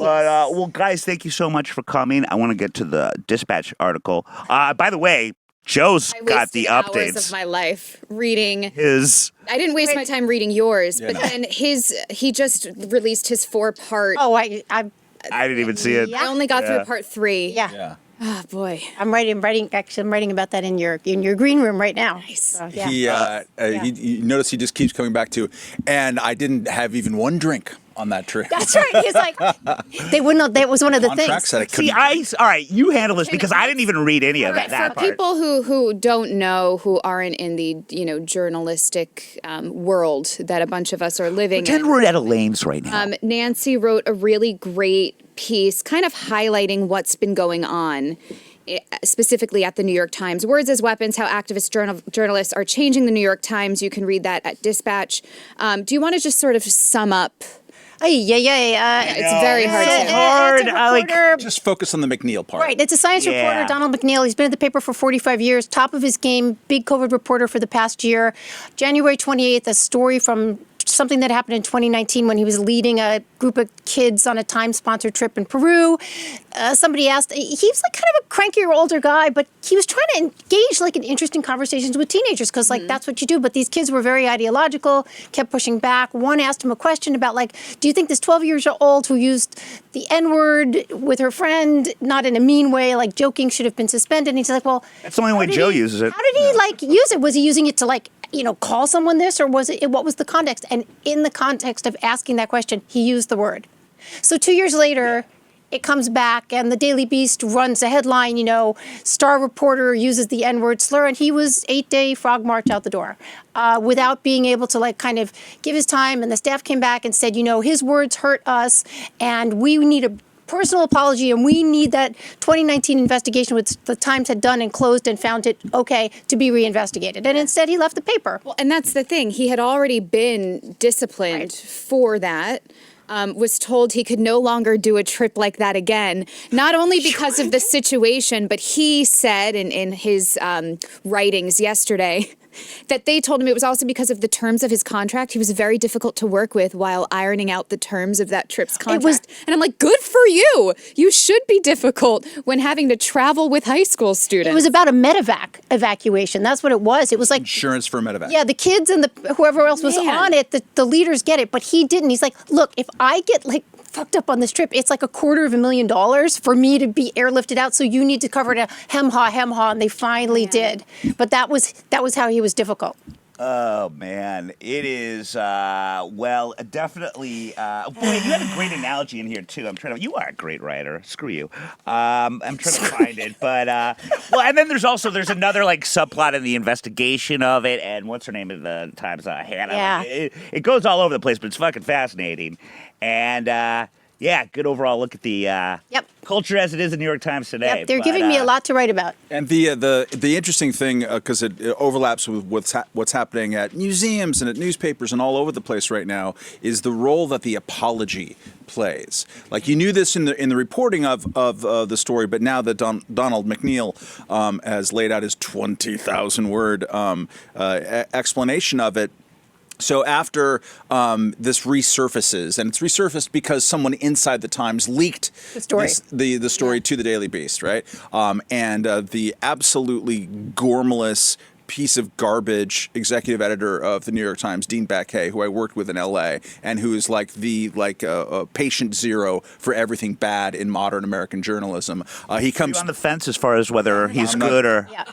But, well, guys, thank you so much for coming. I want to get to the Dispatch article. By the way, Joe's got the updates. Hours of my life reading his. I didn't waste my time reading yours, but then he just released his 4-part. Oh, I didn't even see it. I only got through part 3. Yeah. Oh boy. I'm writing about that in your green room right now. Nice. So, yeah. He notice he just keeps coming back to, and I didn't have even one drink on that trip. That's right. He's like, they wouldn't. That was one of the things. See, all right, you handle this because I didn't even read any of that For part. people who don't know, who aren't in the journalistic world that a bunch of us are living Pretend in. we're at Elaine's right now. Nancy wrote a really great piece kind of highlighting what's been going on specifically at the New York Times. Words as Weapons, How Activist Journalists Are Changing the New York Times. You can read that at Dispatch. Do you want to just sort of sum up? It's very hard. It's hard. It's a reporter. Just focus on the McNeil part. Right. It's a science reporter, Donald McNeil. He's been at the paper for 45 years, top of his game, big COVID reporter for the past year. January 28th, a story from something that happened in 2019 when he was leading a group of kids on a time-sponsored trip in Peru. Somebody asked, he was like kind of a crankier older guy, but he was trying to engage like in interesting conversations with teenagers because like that's what you do. But these kids were very ideological, kept pushing back. One asked him a question about like, do you think this 12-year-old who used the N-word with her friend, not in a mean way, like joking, should have been suspended? And he's like, well, that's the only way Joe uses it. How did he like use it? Was he using it to like, call someone this, or was it, what was the context? And in the context of asking that question, he used the word. So 2 years later, it comes back and the Daily Beast runs a headline, star reporter uses the N-word slur, and he was 8-day frog march out the door without being able to like kind of give his time. And the staff came back and said, his words hurt us and we need a personal apology, and we need that 2019 investigation, which the Times had done and closed and found it okay to be reinvestigated. And instead, he left the paper. Well, and that's the thing. He had already been disciplined for that. Was told he could no longer do a trip like that again, not only because of the situation, but he said in his writings yesterday that they told him it was also because of the terms of his contract. He was very difficult to work with while ironing out the terms of that trip's contract. And I'm like, good for you. You should be difficult when having to travel with high school students. It was about a medevac evacuation. That's what it was. It was like insurance for a medevac. Yeah, the kids and whoever else was on it, the leaders get it, but he didn't. He's like, look, if I get like fucked up on this trip, it's like $250,000 for me to be airlifted out. So you need to cover it a hem-ha, and they finally did. But that was how he was difficult. Oh, man. It is, definitely, boy, you had a great analogy in here, too. You are a great writer. Screw you. I'm trying to find it. But, and then there's another, like, subplot in the investigation of it. And what's her name at the Times? Hannah. Yeah. It goes all over the place, but it's fucking fascinating. And, good overall look at the culture as it is in the New York Times today. Yep, they're giving me a lot to write about. And the interesting thing, because it overlaps with what's happening at museums and at newspapers and all over the place right now, is the role that the apology plays. Like you knew this in the reporting of the story, but now that Donald McNeil has laid out his 20,000 word explanation of it. So after this resurfaces, and it's resurfaced because someone inside the Times leaked the story to the Daily Beast, right? And the absolutely gormless piece of garbage executive editor of the New York Times, Dean Baquet, who I worked with in L.A., and who is like patient zero for everything bad in modern American journalism. He comes on the fence as far as whether he's good or. Yeah.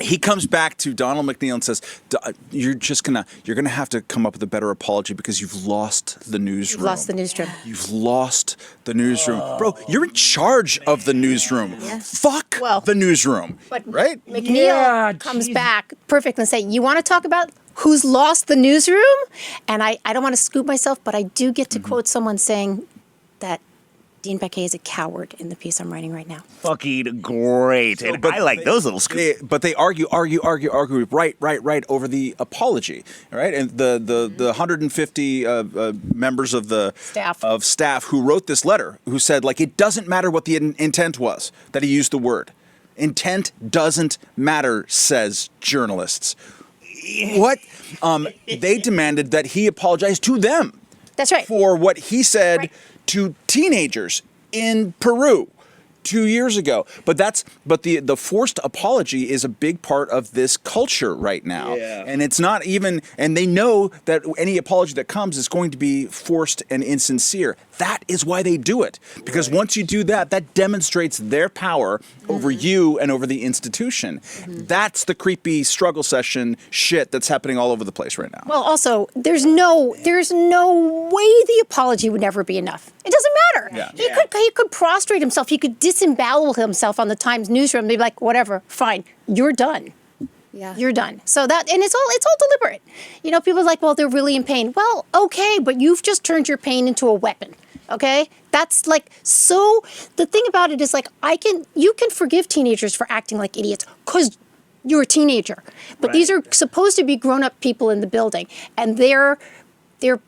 He comes back to Donald McNeil and says, "You're gonna have to come up with a better apology because you've lost the newsroom. You've lost the newsroom. You've lost the newsroom, bro. You're in charge of the newsroom. Yeah. Fuck the newsroom, right?" McNeil comes back perfect and say, "You want to talk about who's lost the newsroom?" And I don't want to scoop myself, but I do get to quote someone saying that Dean Baquet is a coward in the piece I'm writing right now. Fucking great. So, and I like those little scoops. But they argue right over the apology, right? And the 150 members of the staff who wrote this letter, who said, like, it doesn't matter what the intent was, that he used the word. Intent doesn't matter, says journalists. What? They demanded that he apologize to them. That's right. For what he said to teenagers in Peru 2 years ago. But the forced apology is a big part of this culture right now. Yeah. And it's not even, and they know that any apology that comes is going to be forced and insincere. That is why they do it. Because once you do that, that demonstrates their power over you and over the institution. That's the creepy struggle session shit that's happening all over the place right now. Well, also, there's no way the apology would ever be enough. It doesn't matter. Yeah. He could prostrate himself. He could disembowel himself on the Times newsroom. They'd be like, whatever, fine, you're done. Yeah. You're done. So that, and it's all deliberate. You know, people are like, well, they're really in pain. Well, okay, but you've just turned your pain into a weapon. Okay? That's like, so the thing about it is like, you can forgive teenagers for acting like idiots because you're a teenager. But these are supposed to be grown-up people in the building, and they're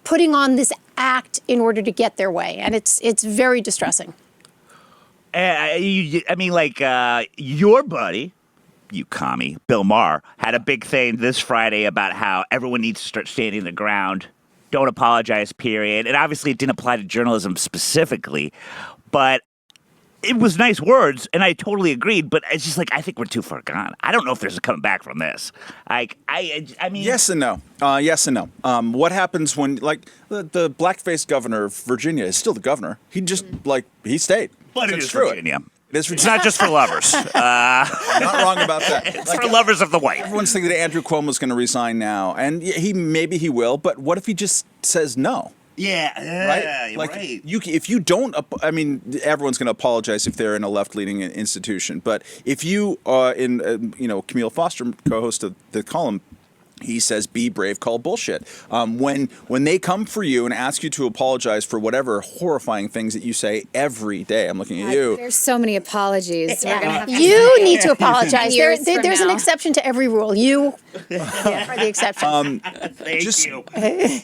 putting on this act in order to get their way, and it's very distressing. Your buddy, you commie, Bill Maher, had a big thing this Friday about how everyone needs to start standing their ground. Don't apologize, period. And obviously it didn't apply to journalism specifically, but it was nice words, and I totally agreed, but it's just like, I think we're too far gone. I don't know if there's a coming back from this. I mean... Yes and no. Yes and no. What happens when, like, the black-faced governor of Virginia is still the governor. He just, he stayed. But it is Virginia. It is Virginia. It's not just for lovers. Not wrong about that. It's for lovers of the white. Everyone's thinking that Andrew Cuomo's going to resign now, and maybe he will, but what if he just says no? Yeah, right? right. If you don't, I mean, everyone's going to apologize if they're in a left-leaning institution. But if you are Camille Foster, co-host of the column, he says, "Be brave, call bullshit." When they come for you and ask you to apologize for whatever horrifying things that you say every day, I'm looking at you. There's so many apologies. We're gonna have to You need to apologize. Years from There's an now. exception to every rule. You are the exception. Thank you.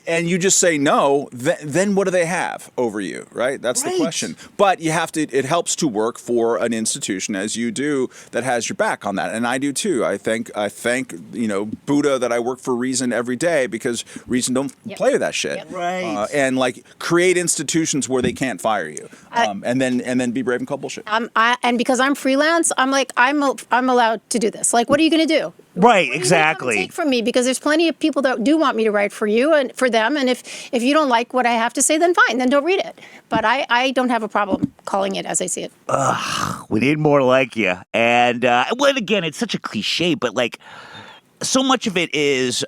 And you just say no, then what do they have over you, right? That's the question. But you have to. It helps to work for an institution, as you do, that has your back on that, and I do too. I thank Buddha that I work for Reason every day, because Reason don't play with that shit. Yep. Right. And create institutions where they can't fire you, and then be brave and call bullshit. And because I'm freelance, I'm like, I'm allowed to do this. Like, what are you going to do? Right, What are you gonna come and exactly. take from me, because there's plenty of people that do want me to write for you and for them. And if you don't like what I have to say, then fine, then don't read it. But I don't have a problem calling it as I see it. We need more like you. And again, it's such a cliche, but so much of it is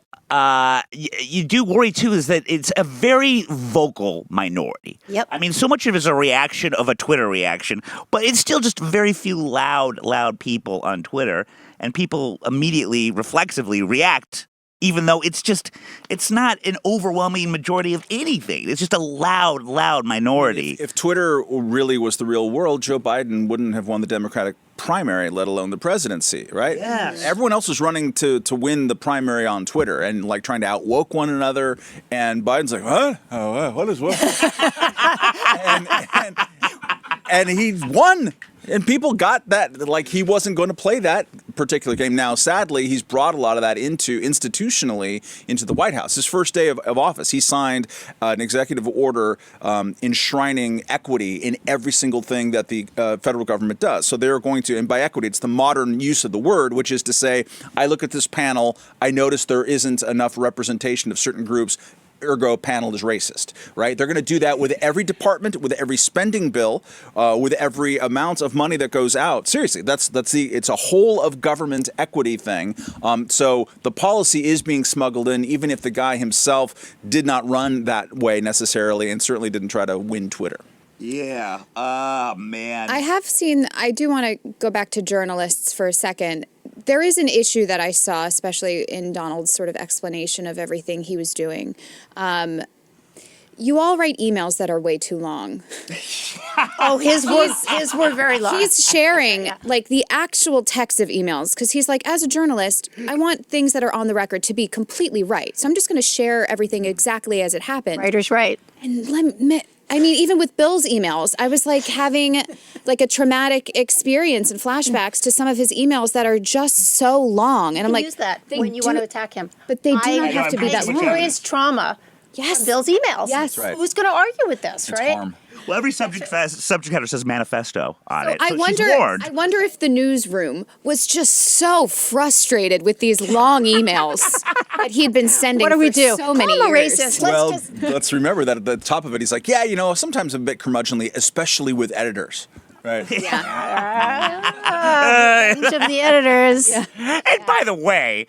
you do worry too, is that it's a very vocal minority. Yep. I mean, so much of it is a reaction of a Twitter reaction, but it's still just very few loud people on Twitter, and people immediately, reflexively react, even though it's not an overwhelming majority of anything. It's just a loud minority. If Twitter really was the real world, Joe Biden wouldn't have won the Democratic primary, let alone the presidency, right? Yes. Everyone else was running to win the primary on Twitter and trying to outwoke one another, and Biden's like, what? Oh, what is what? and he won. And people got that, he wasn't going to play that particular game. Now, sadly, he's brought a lot of that institutionally into the White House. His first day of office, he signed an executive order enshrining equity in every single thing that the federal government does. So they're going to, and by equity, it's the modern use of the word, which is to say, I look at this panel, I notice there isn't enough representation of certain groups, ergo panel is racist, right? They're going to do that with every department, with every spending bill, with every amount of money that goes out. Seriously, it's a whole of government equity thing. So the policy is being smuggled in, even if the guy himself did not run that way necessarily, and certainly didn't try to win Twitter. Yeah. Oh, man. I do want to go back to journalists for a second. There is an issue that I saw, especially in Donald's sort of explanation of everything he was doing. You all write emails that are way too long. Oh, his were very long. He's sharing the actual text of emails, because he's like, as a journalist, I want things that are on the record to be completely right. So I'm just going to share everything exactly as it happened. Writer's right. And even with Bill's emails, I was having a traumatic experience and flashbacks to some of his emails that are just so long. And I'm like, use that when you want to attack him. But they do not have to be I that long. experienced trauma. Yes. From Bill's emails. Yes. Right. Who's going to argue with this, It's right? harm. Well, every subject header says manifesto on it. I So wonder. she's warned. I wonder if the newsroom was just so frustrated with these long emails that he'd been sending. What do we for do? So many Call him a years. racist. Well, let's remember that at the top of it, he's like, yeah, sometimes I'm a bit curmudgeonly, especially with editors. Right. Each of the editors. And by the way,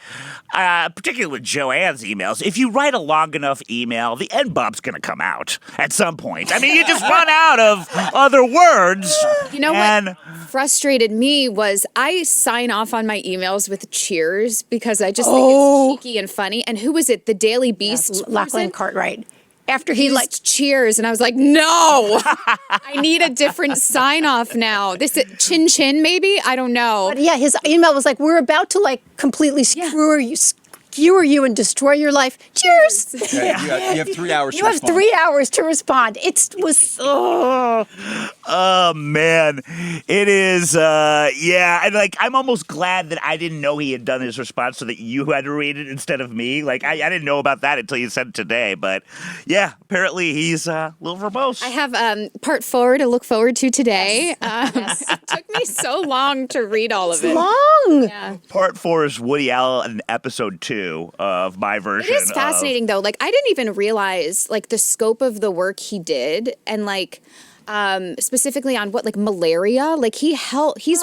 particularly with Joanne's emails, if you write a long enough email, the N-bomb's going to come out at some point. I mean, you just run out of other words. You know what frustrated me was I sign off on my emails with cheers because I just think it's cheeky and funny. And who was it? The Daily Beast? Lachlan Cartwright. After He liked cheers, and I was like, no, I need a different sign off now. This chin chin, maybe? I don't know. yeah, his email was like, we're about to like completely skewer you and destroy your life. Cheers. Yeah, you have 3 hours to You have respond. 3 hours to respond. It was, Oh man, it is. Yeah, and like I'm almost glad that I didn't know he had done his response, so that you had to read it instead of me. Like I didn't know about that until you said it today. But yeah, apparently he's a little verbose. I have part 4 to look forward to today. It took me so long to read all of it. long. Yeah. Part 4 is Woody Allen, episode 2 of my version. It is fascinating, though. Like, I didn't even realize, like, the scope of the work he did and, like, specifically on malaria. Like, he's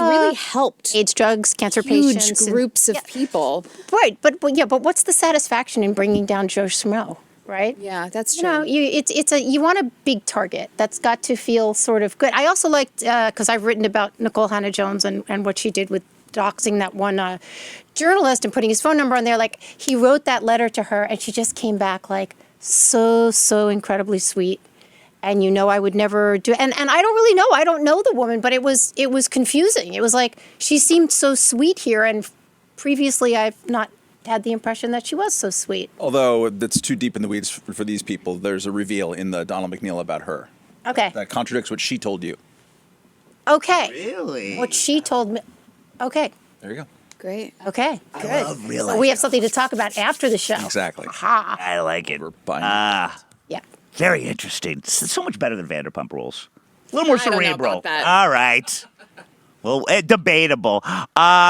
really helped AIDS, drugs, cancer huge patients. groups of people. Right, but what's the satisfaction in bringing down Joe Schmo, right? Yeah, that's You true. know, you want a big target that's got to feel sort of good. I also liked, because I've written about Nicole Hannah-Jones and what she did with doxing that one journalist and putting his phone number on there. Like, he wrote that letter to her, and she just came back like so incredibly sweet. And I would never do it. And I don't really know. I don't know the woman, but it was confusing. It was like she seemed so sweet here, and previously I've not had the impression that she was so sweet. Although that's too deep in the weeds for these people, there's a reveal in the Donald McNeil about her. Okay. That contradicts what she told you. Okay. Really? What she told me. Okay. There you go. Great. Okay. Good. love real So life we have something to talk about after the show. Exactly. Ha. I like it. We're buying Yeah. Very interesting. It's so much better than Vanderpump Rules. A little more I don't know cerebral. about that. All right. Well, debatable.